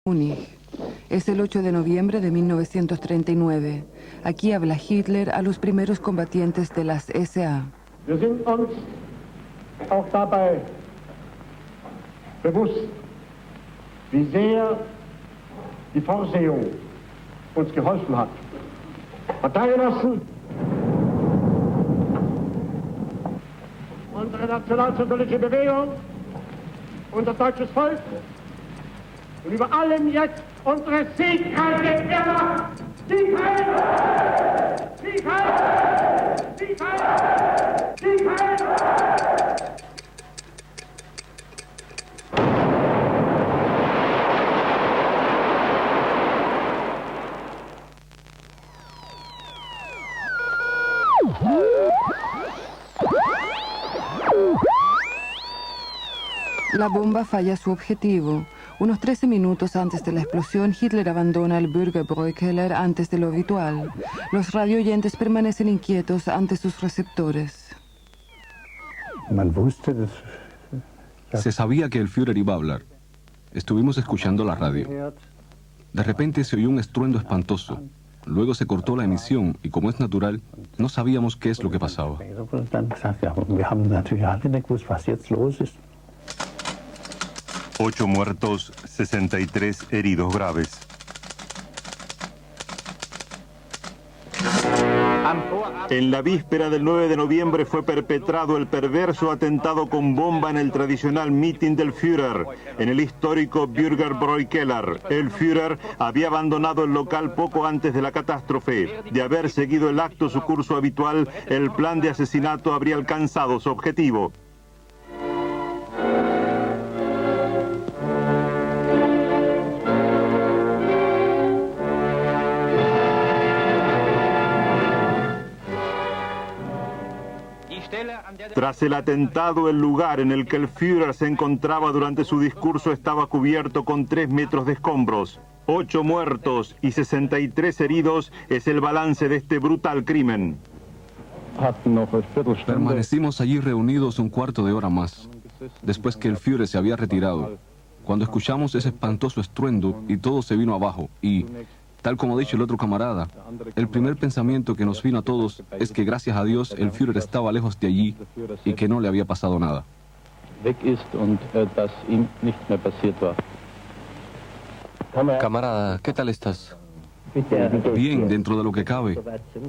Múnich. Es el 8 de noviembre de 1939. Aquí habla Hitler a los primeros combatientes de las SA. Wir sind uns auch dabei bewusst, wie sehr die Vorsehung uns geholfen hat. Parteigenossen, unsere nationalsozialistische Bewegung, unser deutsches Volk und über allem jetzt unsere siegreiche Wehrmacht. Sieg heil! Sieg heil! Sieg heil! Sieg heil! La bomba falla su objetivo. Unos 13 minutos antes de la explosión, Hitler abandona el Bürgerbräukeller antes de lo habitual. Los radioyentes permanecen inquietos ante sus receptores. Se sabía que el Führer iba a hablar. Estuvimos escuchando la radio. De repente se oyó un estruendo espantoso. Luego se cortó la emisión y, como es natural, no sabíamos qué es lo que pasaba. 8 muertos, 63 heridos graves. En la víspera del 9 de noviembre fue perpetrado el perverso atentado con bomba en el tradicional mitin del Führer, en el histórico Bürgerbräukeller. El Führer había abandonado el local poco antes de la catástrofe. De haber seguido el acto su curso habitual, el plan de asesinato habría alcanzado su objetivo. Tras el atentado, el lugar en el que el Führer se encontraba durante su discurso estaba cubierto con 3 metros de escombros. 8 muertos y 63 heridos es el balance de este brutal crimen. Permanecimos allí reunidos un cuarto de hora más, después que el Führer se había retirado, cuando escuchamos ese espantoso estruendo y todo se vino abajo y, tal como ha dicho el otro camarada, el primer pensamiento que nos vino a todos es que gracias a Dios el Führer estaba lejos de allí y que no le había pasado nada. Camarada, ¿qué tal estás? Bien, dentro de lo que cabe.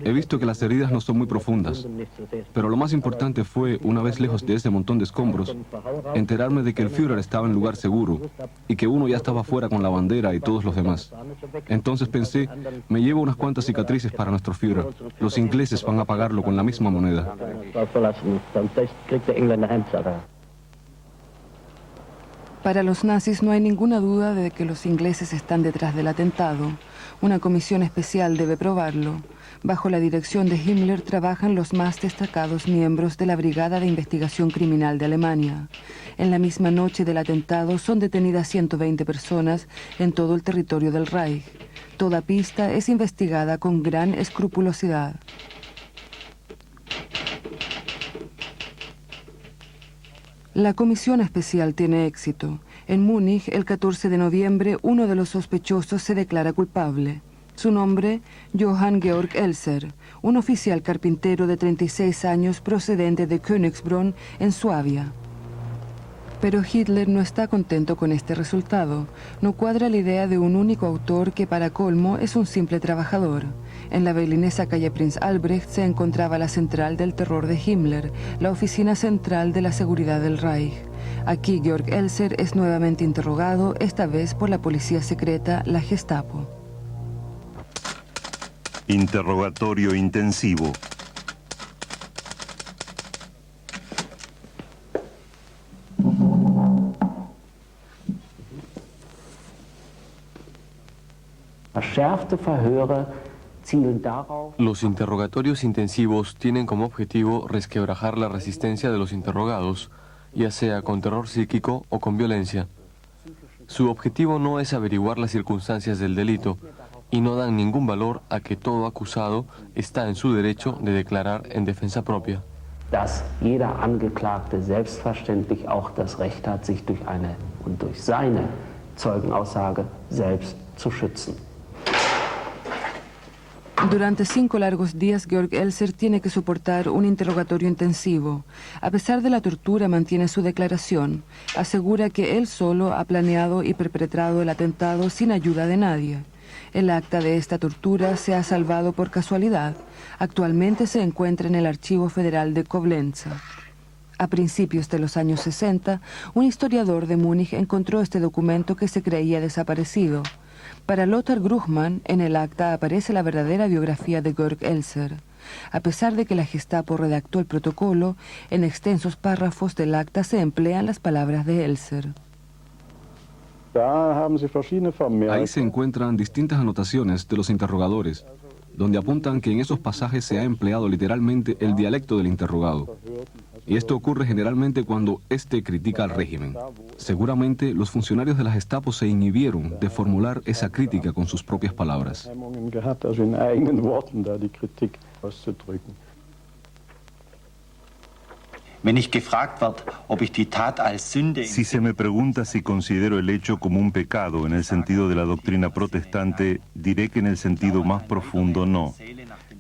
He visto que las heridas no son muy profundas, pero lo más importante fue, una vez lejos de ese montón de escombros, enterarme de que el Führer estaba en lugar seguro y que uno ya estaba fuera con la bandera y todos los demás. Entonces pensé, me llevo unas cuantas cicatrices para nuestro Führer. Los ingleses van a pagarlo con la misma moneda. Para los nazis no hay ninguna duda de que los ingleses están detrás del atentado. Una comisión especial debe probarlo. Bajo la dirección de Himmler trabajan los más destacados miembros de la Brigada de Investigación Criminal de Alemania. En la misma noche del atentado son detenidas 120 personas en todo el territorio del Reich. Toda pista es investigada con gran escrupulosidad. La comisión especial tiene éxito. En Múnich, el 14 de noviembre, uno de los sospechosos se declara culpable. Su nombre, Johann Georg Elser, un oficial carpintero de 36 años procedente de Königsbrunn, en Suabia. Pero Hitler no está contento con este resultado. No cuadra la idea de un único autor que, para colmo, es un simple trabajador. En la berlinesa calle Prinz Albrecht se encontraba la central del terror de Himmler, la oficina central de la seguridad del Reich. Aquí Georg Elser es nuevamente interrogado, esta vez por la policía secreta, la Gestapo. Interrogatorio intensivo. Los interrogatorios intensivos tienen como objetivo resquebrajar la resistencia de los interrogados, ya sea con terror psíquico o con violencia. Su objetivo no es averiguar las circunstancias del delito y no dan ningún valor a que todo acusado está en su derecho de declarar en defensa propia. Dass jeder Angeklagte selbstverständlich auch das Recht hat, sich durch eine und durch seine Zeugenaussage selbst zu schützen. Durante 5 largos días, Georg Elser tiene que soportar un interrogatorio intensivo. A pesar de la tortura, mantiene su declaración. Asegura que él solo ha planeado y perpetrado el atentado sin ayuda de nadie. El acta de esta tortura se ha salvado por casualidad. Actualmente se encuentra en el Archivo Federal de Koblenza. A principios de los años 60, un historiador de Múnich encontró este documento que se creía desaparecido. Para Lothar Gruchmann, en el acta aparece la verdadera biografía de Georg Elser. A pesar de que la Gestapo redactó el protocolo, en extensos párrafos del acta se emplean las palabras de Elser. Ahí se encuentran distintas anotaciones de los interrogadores, donde apuntan que en esos pasajes se ha empleado literalmente el dialecto del interrogado. Y esto ocurre generalmente cuando éste critica al régimen. Seguramente los funcionarios de la Gestapo se inhibieron de formular esa crítica con sus propias palabras. Si se me pregunta si considero el hecho como un pecado en el sentido de la doctrina protestante, diré que en el sentido más profundo no.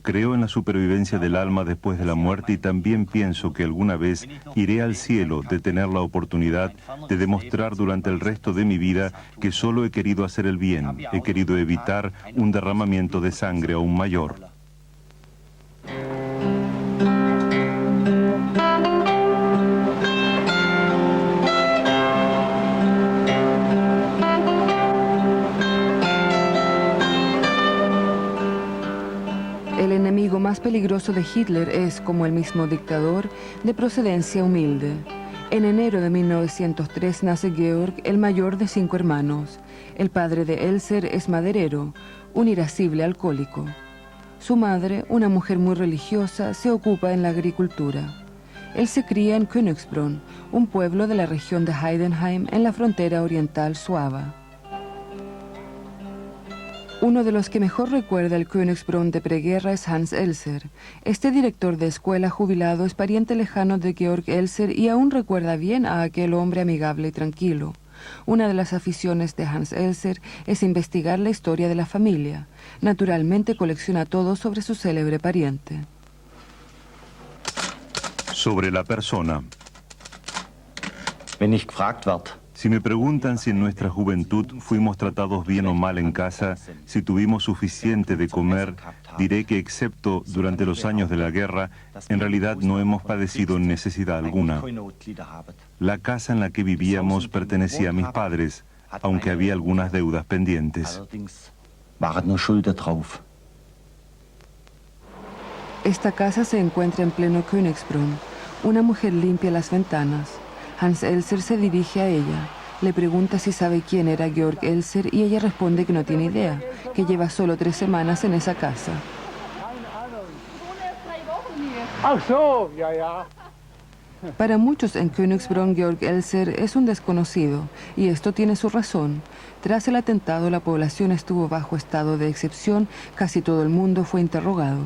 Creo en la supervivencia del alma después de la muerte y también pienso que alguna vez iré al cielo de tener la oportunidad de demostrar durante el resto de mi vida que solo he querido hacer el bien, he querido evitar un derramamiento de sangre aún mayor. El enemigo más peligroso de Hitler es, como el mismo dictador, de procedencia humilde. En enero de 1903 nace Georg, el mayor de 5 hermanos. El padre de Elser es maderero, un irascible alcohólico. Su madre, una mujer muy religiosa, se ocupa en la agricultura. Él se cría en Königsbrunn, un pueblo de la región de Heidenheim en la frontera oriental suaba. Uno de los que mejor recuerda el Königsbrunn de preguerra es Hans Elser. Este director de escuela jubilado es pariente lejano de Georg Elser y aún recuerda bien a aquel hombre amigable y tranquilo. Una de las aficiones de Hans Elser es investigar la historia de la familia. Naturalmente colecciona todo sobre su célebre pariente. Sobre la persona. Wenn ich gefragt werde, Si me preguntan si en nuestra juventud fuimos tratados bien o mal en casa, si tuvimos suficiente de comer, diré que excepto durante los años de la guerra, en realidad no hemos padecido necesidad alguna. La casa en la que vivíamos pertenecía a mis padres, aunque había algunas deudas pendientes. Esta casa se encuentra en pleno Königsbrunn. Una mujer limpia las ventanas. Hans Elser se dirige a ella. Le pregunta si sabe quién era Georg Elser y ella responde que no tiene idea, que lleva solo 3 semanas en esa casa. Ach so, ja, ja. Para muchos en Königsbrunn, Georg Elser es un desconocido, y esto tiene su razón. Tras el atentado, la población estuvo bajo estado de excepción, casi todo el mundo fue interrogado.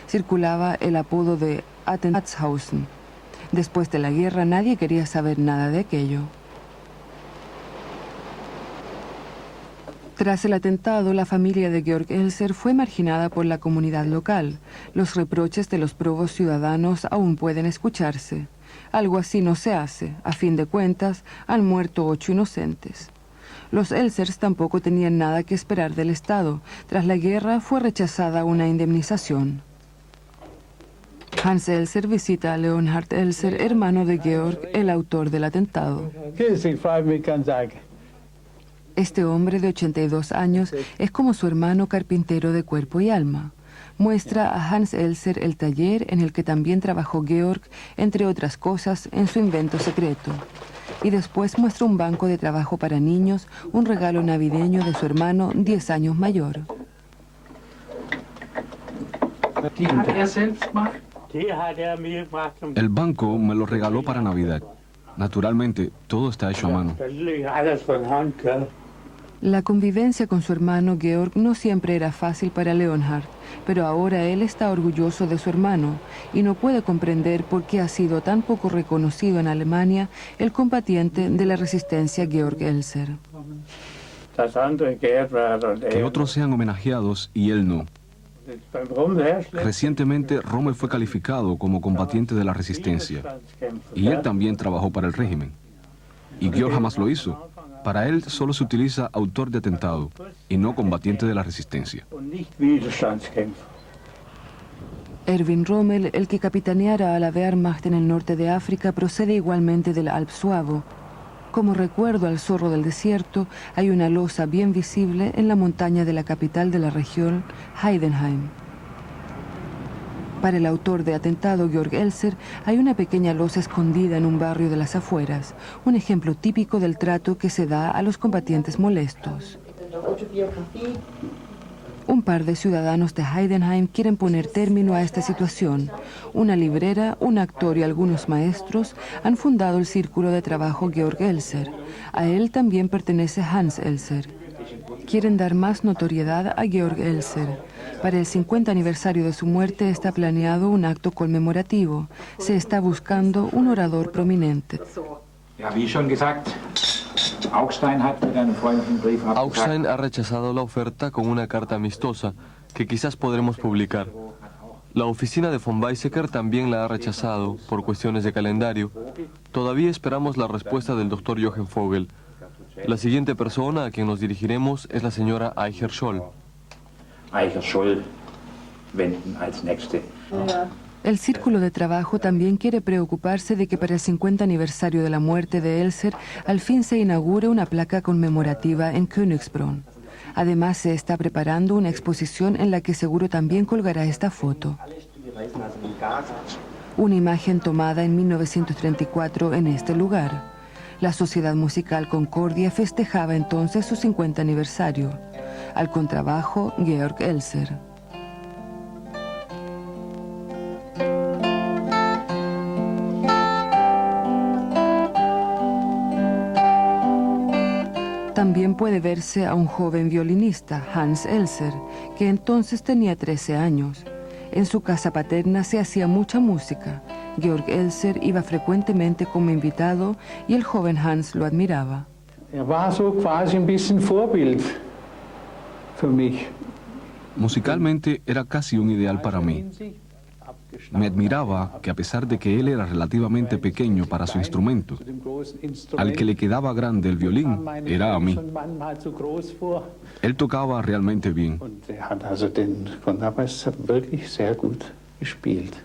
Circulaba el apodo de Attentatshausen. Después de la guerra, nadie quería saber nada de aquello. Tras el atentado, la familia de Georg Elser fue marginada por la comunidad local. Los reproches de los probos ciudadanos aún pueden escucharse. Algo así no se hace. A fin de cuentas, han muerto 8 inocentes. Los Elsers tampoco tenían nada que esperar del Estado. Tras la guerra, fue rechazada una indemnización. Hans Elser visita a Leonhard Elser, hermano de Georg, el autor del atentado. Este hombre de 82 años es como su hermano carpintero de cuerpo y alma. Muestra a Hans Elser el taller en el que también trabajó Georg, entre otras cosas, en su invento secreto. Y después muestra un banco de trabajo para niños, un regalo navideño de su hermano 10 años mayor. El banco me lo regaló para Navidad. Naturalmente, todo está hecho a mano. La convivencia con su hermano Georg no siempre era fácil para Leonhard, pero ahora él está orgulloso de su hermano y no puede comprender por qué ha sido tan poco reconocido en Alemania el combatiente de la resistencia Georg Elser. dass andere geehrt werden und que er. otros sean homenajeados y él no. Beim Rommel herrscht Recientemente, Rommel fue calificado como combatiente de la resistencia y él también trabajó para el régimen. Y Georg jamás lo hizo. Para él solo se utiliza autor de atentado y no combatiente de la resistencia. und nicht Widerstandskämpfer. Erwin Rommel, el que capitaneara a la Wehrmacht en el norte de África, procede igualmente del Alp Suavo. Como recuerdo al zorro del desierto, hay una losa bien visible en la montaña de la capital de la región, Heidenheim. Para el autor de atentado, Georg Elser, hay una pequeña losa escondida en un barrio de las afueras, un ejemplo típico del trato que se da a los combatientes molestos. Un par de ciudadanos de Heidenheim quieren poner término a esta situación. Una librera, un actor y algunos maestros han fundado el círculo de trabajo Georg Elser. A él también pertenece Hans Elser. Quieren dar más notoriedad a Georg Elser. Para el 50 aniversario de su muerte está planeado un acto conmemorativo. Se está buscando un orador prominente. Ja, wie schon gesagt, Augstein hat mit einem freundlichen Brief abgesagt. Augstein ha rechazado la oferta con una carta amistosa que quizás podremos publicar. La oficina de von Weizsäcker también la ha rechazado por cuestiones de calendario. Todavía esperamos la respuesta del doctor Jochen Vogel. La siguiente persona a quien nos dirigiremos es la señora Eicher-Scholl. Eicher-Scholl wenden als nächste. El círculo de trabajo también quiere preocuparse de que para el 50 aniversario de la muerte de Elser al fin se inaugure una placa conmemorativa en Königsbrunn. Además, se está preparando una exposición en la que seguro también colgará esta foto. Una imagen tomada en 1934 en este lugar. La Sociedad Musical Concordia festejaba entonces su 50 aniversario. Al contrabajo, Georg Elser. También puede verse a un joven violinista, Hans Elser, que entonces tenía 13 años. En su casa paterna se hacía mucha música. Georg Elser iba frecuentemente como invitado y el joven Hans lo admiraba. Er war so quasi ein bisschen Vorbild für mich. Musicalmente era casi un ideal para mí. Me admiraba que a pesar de que él era relativamente pequeño para su instrumento, al que le quedaba grande el violín era a mí. Él tocaba realmente bien. Und er hat also den Kontrabass wirklich sehr gut gespielt.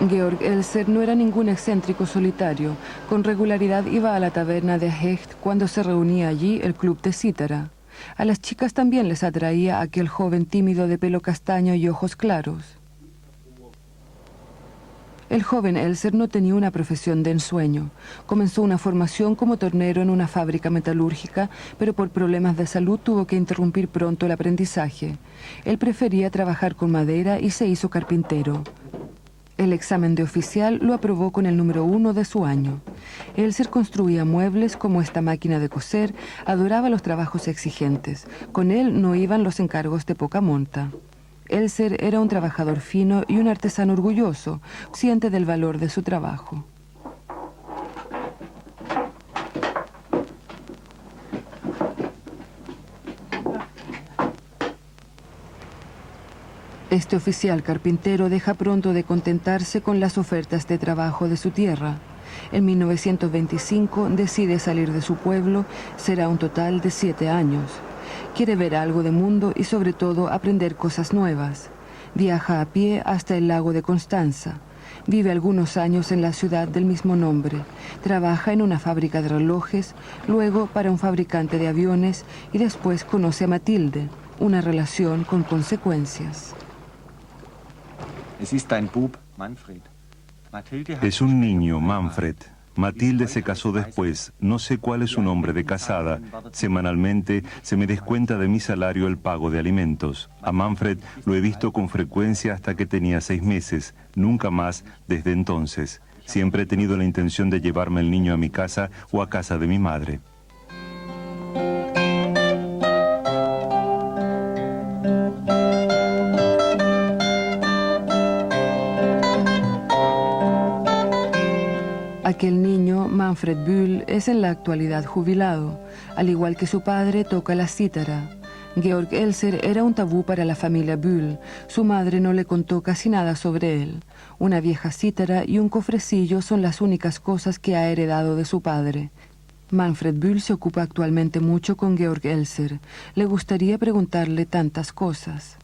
Georg Elser no era ningún excéntrico solitario. Con regularidad iba a la taberna de Hecht cuando se reunía allí el club de cítara. A las chicas también les atraía aquel joven tímido de pelo castaño y ojos claros. El joven Elser no tenía una profesión de ensueño. Comenzó una formación como tornero en una fábrica metalúrgica, pero por problemas de salud tuvo que interrumpir pronto el aprendizaje. Él prefería trabajar con madera y se hizo carpintero. El examen de oficial lo aprobó con el número 1 de su año. Elser construía muebles como esta máquina de coser, adoraba los trabajos exigentes. Con él no iban los encargos de poca monta. Elser era un trabajador fino y un artesano orgulloso, consciente del valor de su trabajo. Este oficial carpintero deja pronto de contentarse con las ofertas de trabajo de su tierra. En 1925 decide salir de su pueblo, será un total de 7 años. Quiere ver algo de mundo y sobre todo aprender cosas nuevas. Viaja a pie hasta el lago de Constanza. Vive algunos años en la ciudad del mismo nombre. Trabaja en una fábrica de relojes, luego para un fabricante de aviones y después conoce a Matilde, una relación con consecuencias. Es un niño, Manfred. Matilde se casó después. No sé cuál es su nombre de casada. Semanalmente se me descuenta de mi salario el pago de alimentos. A Manfred lo he visto con frecuencia hasta que tenía 6 meses. Nunca más desde entonces. Siempre he tenido la intención de llevarme el niño a mi casa o a casa de mi madre. Aquel niño, Manfred Bühl es en la actualidad jubilado. Al igual que su padre, toca la cítara. Georg Elser era un tabú para la familia Bühl. Su madre no le contó casi nada sobre él. Una vieja cítara y un cofrecillo son las únicas cosas que ha heredado de su padre. Manfred Bühl se ocupa actualmente mucho con Georg Elser. Le gustaría preguntarle tantas cosas.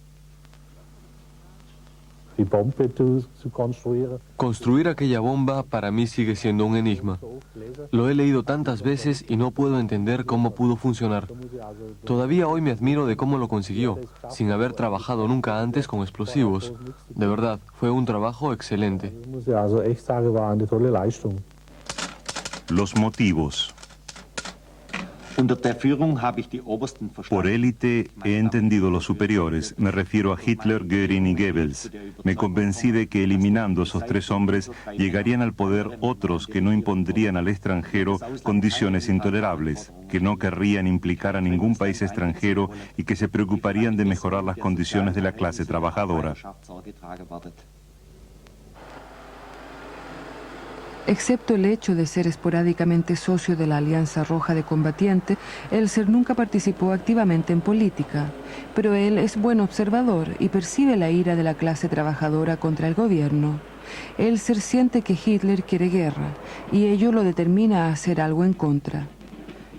Construir aquella bomba para mí sigue siendo un enigma. Lo he leído tantas veces y no puedo entender cómo pudo funcionar. Todavía hoy me admiro de cómo lo consiguió, sin haber trabajado nunca antes con explosivos. De verdad, fue un trabajo excelente. Los motivos. Por élite he entendido los superiores, me refiero a Hitler, Göring y Goebbels. Me convencí de que eliminando esos tres hombres llegarían al poder otros que no impondrían al extranjero condiciones intolerables, que no querrían implicar a ningún país extranjero y que se preocuparían de mejorar las condiciones de la clase trabajadora. Excepto el hecho de ser esporádicamente socio de la Alianza Roja de Combatientes, Elser nunca participó activamente en política, pero él es buen observador y percibe la ira de la clase trabajadora contra el gobierno. Elser siente que Hitler quiere guerra y ello lo determina a hacer algo en contra.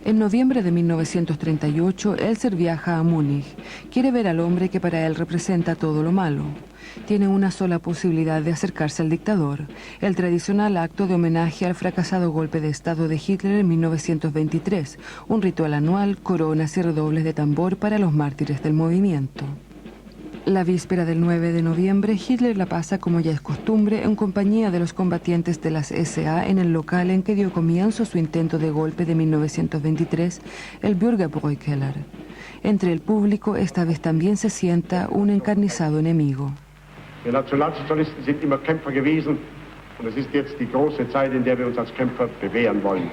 En noviembre de 1938, Elser viaja a Múnich. Quiere ver al hombre que para él representa todo lo malo. Tiene una sola posibilidad de acercarse al dictador, el tradicional acto de homenaje al fracasado golpe de Estado de Hitler en 1923, un ritual anual, coronas y redobles de tambor para los mártires del movimiento. La víspera del 9 de noviembre, Hitler la pasa como ya es costumbre en compañía de los combatientes de las SA en el local en que dio comienzo su intento de golpe de 1923, el Bürgerbräukeller. Entre el público esta vez también se sienta un encarnizado enemigo. Wir Nationalsozialisten sind immer Kämpfer gewesen und es ist jetzt die große Zeit, in der wir uns als Kämpfer bewähren wollen.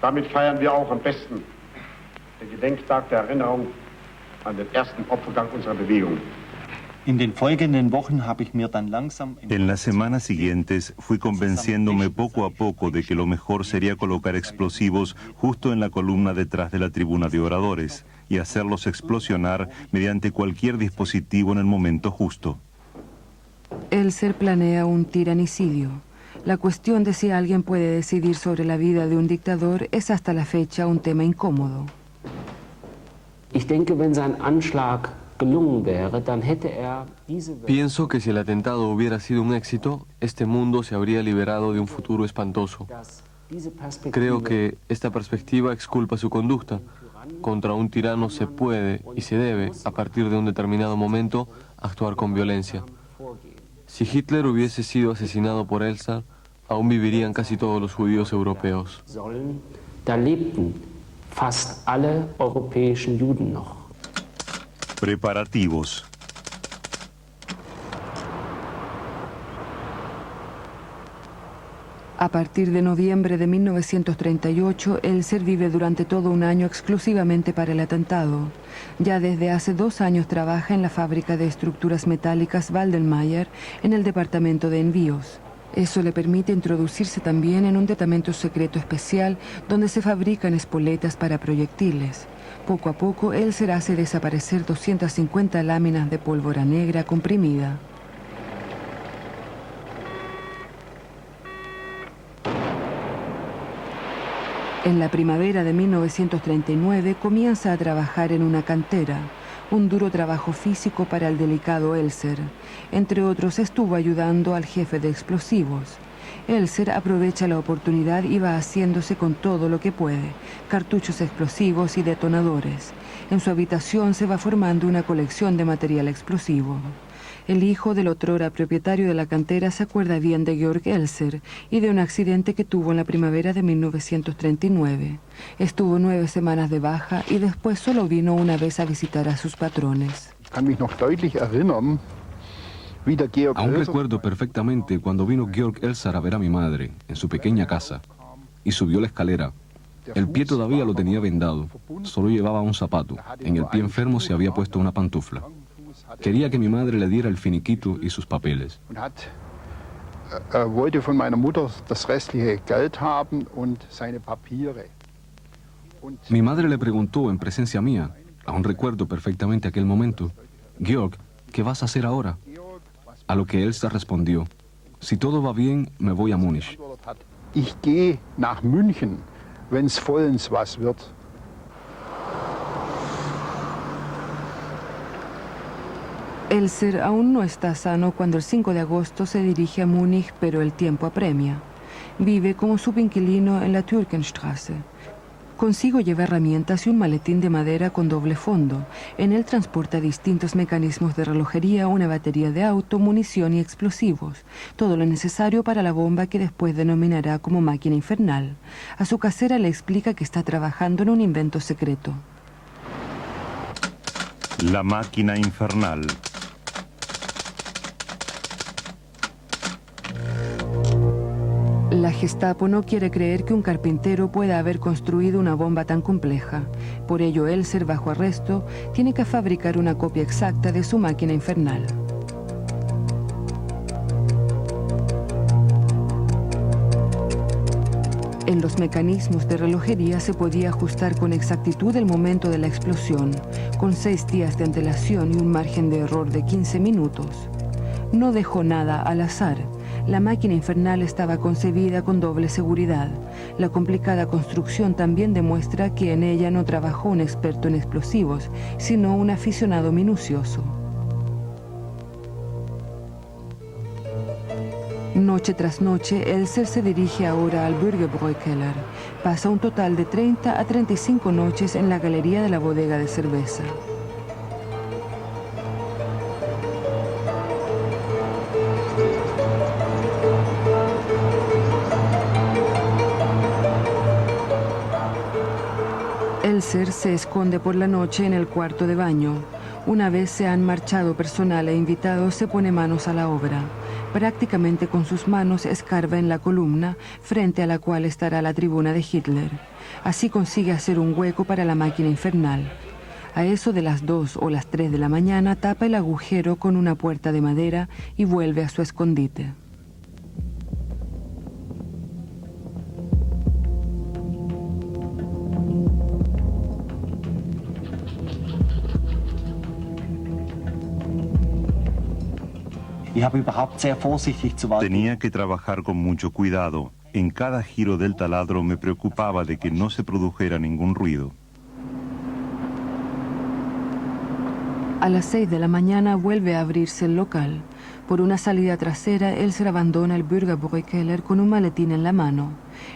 Damit feiern wir auch am besten den Gedenktag der Erinnerung an den ersten Opfergang unserer Bewegung. En las semanas siguientes fui convenciéndome poco a poco de que lo mejor sería colocar explosivos justo en la columna detrás de la tribuna de oradores y hacerlos explosionar mediante cualquier dispositivo en el momento justo. Elser planea un tiranicidio. La cuestión de si alguien puede decidir sobre la vida de un dictador es hasta la fecha un tema incómodo. Pienso que si el atentado hubiera sido un éxito, este mundo se habría liberado de un futuro espantoso. Creo que esta perspectiva exculpa su conducta. Contra un tirano se puede y se debe, a partir de un determinado momento, actuar con violencia. Si Hitler hubiese sido asesinado por Elser, aún vivirían casi todos los judíos europeos. Fast alle europäischen Juden noch. Preparativos. A partir de noviembre de 1938, Elser vive durante todo un año exclusivamente para el atentado. Ya desde hace 2 años trabaja en la fábrica de estructuras metálicas Waldenmayer en el departamento de envíos. Eso le permite introducirse también en un departamento secreto especial donde se fabrican espoletas para proyectiles. Poco a poco, Elser hace desaparecer 250 láminas de pólvora negra comprimida. En la primavera de 1939 comienza a trabajar en una cantera, un duro trabajo físico para el delicado Elser. Entre otros, estuvo ayudando al jefe de explosivos. Elser aprovecha la oportunidad y va haciéndose con todo lo que puede, cartuchos explosivos y detonadores. En su habitación se va formando una colección de material explosivo. El hijo del otrora propietario de la cantera se acuerda bien de Georg Elser y de un accidente que tuvo en la primavera de 1939. Estuvo 9 semanas de baja y después solo vino una vez a visitar a sus patrones. Aún recuerdo perfectamente cuando vino Georg Elser a ver a mi madre en su pequeña casa y subió la escalera. El pie todavía lo tenía vendado, solo llevaba un zapato. En el pie enfermo se había puesto una pantufla. Quería que mi madre le diera el finiquito y sus papeles. wollte von meiner Mutter das restliche Geld haben und seine Papiere. Mi madre le preguntó en presencia mía, aún recuerdo perfectamente aquel momento, Georg, ¿qué vas a hacer ahora? A lo que él se respondió, si todo va bien, me voy a Múnich. Ich gehe nach München, wenn's vollends was wird. Elser aún no está sano cuando el 5 de agosto se dirige a Múnich, pero el tiempo apremia. Vive como subinquilino en la Türkenstraße. Consigo lleva herramientas y un maletín de madera con doble fondo. En él transporta distintos mecanismos de relojería, una batería de auto, munición y explosivos. Todo lo necesario para la bomba que después denominará como máquina infernal. A su casera le explica que está trabajando en un invento secreto. La máquina infernal. La Gestapo no quiere creer que un carpintero pueda haber construido una bomba tan compleja. Por ello, Elser, bajo arresto, tiene que fabricar una copia exacta de su máquina infernal. En los mecanismos de relojería se podía ajustar con exactitud el momento de la explosión, con 6 días de antelación y un margen de error de 15 minutos. No dejó nada al azar. La máquina infernal estaba concebida con doble seguridad. La complicada construcción también demuestra que en ella no trabajó un experto en explosivos, sino un aficionado minucioso. Noche tras noche, Elser se dirige ahora al Bürgerbräukeller. Pasa un total de 30 a 35 noches en la galería de la bodega de cerveza. Elser se esconde por la noche en el cuarto de baño. Una vez se han marchado personal e invitados, se pone manos a la obra. Prácticamente con sus manos escarba en la columna frente a la cual estará la tribuna de Hitler. Así consigue hacer un hueco para la máquina infernal. A eso de las 2 o las 3 de la mañana tapa el agujero con una puerta de madera y vuelve a su escondite. Tenía que trabajar con mucho cuidado. En cada giro del taladro me preocupaba de que no se produjera ningún ruido. A las 6 de la mañana vuelve a abrirse el local. Por una salida trasera, Elser abandona el Bürgerbräukeller con un maletín en la mano.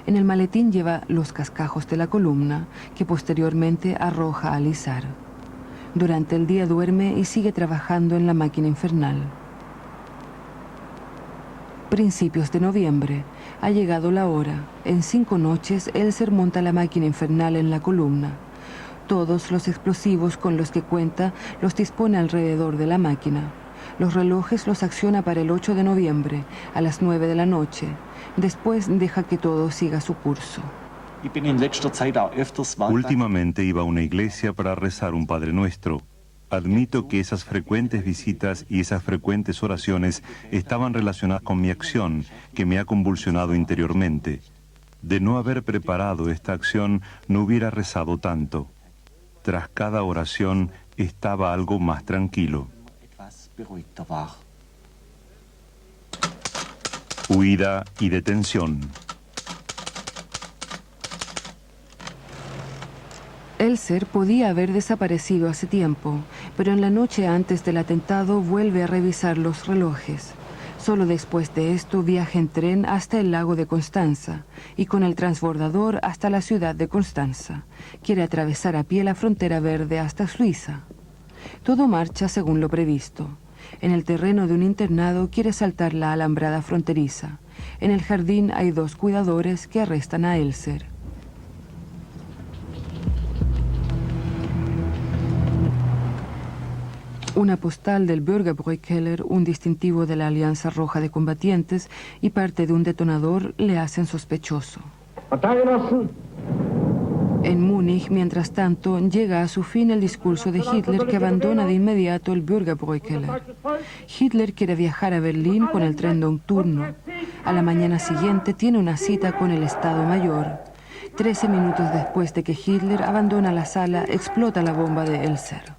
En el maletín lleva los cascajos de la columna, que posteriormente arroja a alisar. Durante el día duerme y sigue trabajando en la máquina infernal. Principios de noviembre. Ha llegado la hora. En 5 noches, Elser monta la máquina infernal en la columna. Todos los explosivos con los que cuenta los dispone alrededor de la máquina. Los relojes los acciona para el 8 de noviembre, a las 9 de la noche. Después deja que todo siga su curso. Últimamente iba a una iglesia para rezar un Padre Nuestro. Admito que esas frecuentes visitas y esas frecuentes oraciones estaban relacionadas con mi acción, que me ha convulsionado interiormente. De no haber preparado esta acción, no hubiera rezado tanto. Tras cada oración estaba algo más tranquilo. Huida y detención. Elser podía haber desaparecido hace tiempo, pero en la noche antes del atentado vuelve a revisar los relojes. Solo después de esto viaja en tren hasta el lago de Constanza y con el transbordador hasta la ciudad de Constanza. Quiere atravesar a pie la frontera verde hasta Suiza. Todo marcha según lo previsto. En el terreno de un internado quiere saltar la alambrada fronteriza. En el jardín hay 2 cuidadores que arrestan a Elser. Una postal del Bürgerbräukeller, un distintivo de la Alianza Roja de Combatientes y parte de un detonador le hacen sospechoso. En Múnich, mientras tanto, llega a su fin el discurso de Hitler, que abandona de inmediato el Bürgerbräukeller. Hitler quiere viajar a Berlín con el tren nocturno. A la mañana siguiente tiene una cita con el Estado Mayor. 13 minutos después de que Hitler abandona la sala, explota la bomba de Elser.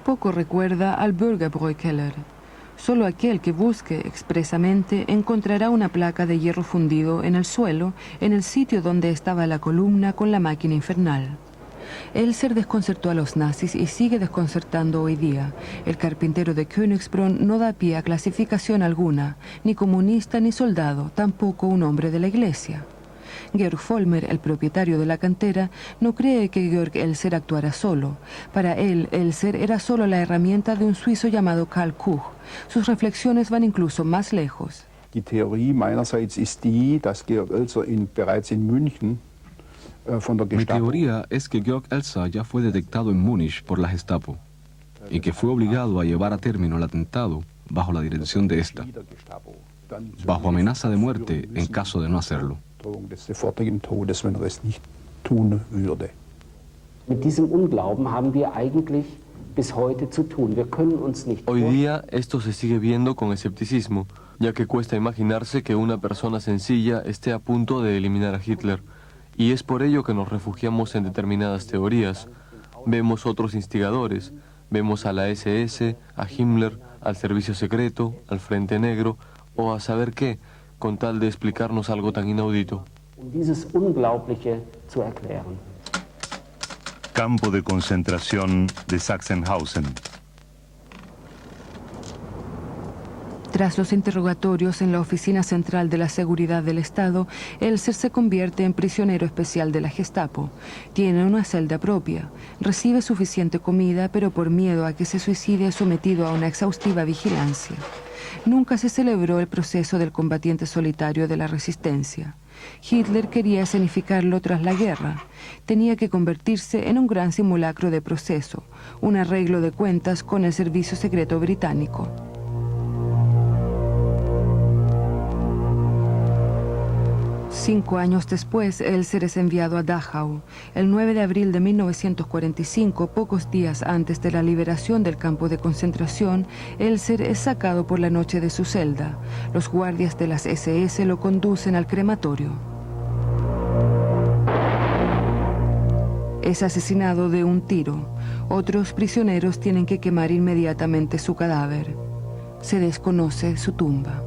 Poco recuerda al Bürgerbräukeller. Solo aquel que busque expresamente encontrará una placa de hierro fundido en el suelo, en el sitio donde estaba la columna con la máquina infernal. Elser desconcertó a los nazis y sigue desconcertando hoy día. El carpintero de Königsbrunn no da pie a clasificación alguna, ni comunista ni soldado, tampoco un hombre de la iglesia. Georg Vollmer, el propietario de la cantera, no cree que Georg Elser actuara solo. Para él, Elser era solo la herramienta de un suizo llamado Karl Kuch. Sus reflexiones van incluso más lejos. Die Theorie meinerseits ist die, dass Georg Elser bereits in München von der Mi Gestapo. teoría es que Georg Elser ya fue detectado en Múnich por la Gestapo y que fue obligado a llevar a término el atentado bajo la dirección de esta, bajo amenaza de muerte en caso de no hacerlo. Des sofortigen Todes, wenn es nicht tun würde. Mit diesem Unglauben haben wir eigentlich bis heute zu tun. Wir können uns nicht Hoy día esto se sigue viendo con escepticismo, ya que cuesta imaginarse que una persona sencilla esté a punto de eliminar a Hitler. Y es por ello que nos refugiamos en determinadas teorías. Vemos otros instigadores, vemos a la SS, a Himmler, al Servicio Secreto, al Frente Negro, o a saber qué, con tal de explicarnos algo tan inaudito. um dieses Unglaubliche zu erklären. Campo de concentración de Sachsenhausen. Tras los interrogatorios en la Oficina Central de la Seguridad del Estado, Elser se convierte en prisionero especial de la Gestapo. Tiene una celda propia. Recibe suficiente comida, pero por miedo a que se suicide es sometido a una exhaustiva vigilancia. Nunca se celebró el proceso del combatiente solitario de la resistencia. Hitler quería escenificarlo tras la guerra. Tenía que convertirse en un gran simulacro de proceso, un arreglo de cuentas con el servicio secreto británico. Cinco años después, Elser es enviado a Dachau. El 9 de abril de 1945, pocos días antes de la liberación del campo de concentración, Elser es sacado por la noche de su celda. Los guardias de las SS lo conducen al crematorio. Es asesinado de un tiro. Otros prisioneros tienen que quemar inmediatamente su cadáver. Se desconoce su tumba.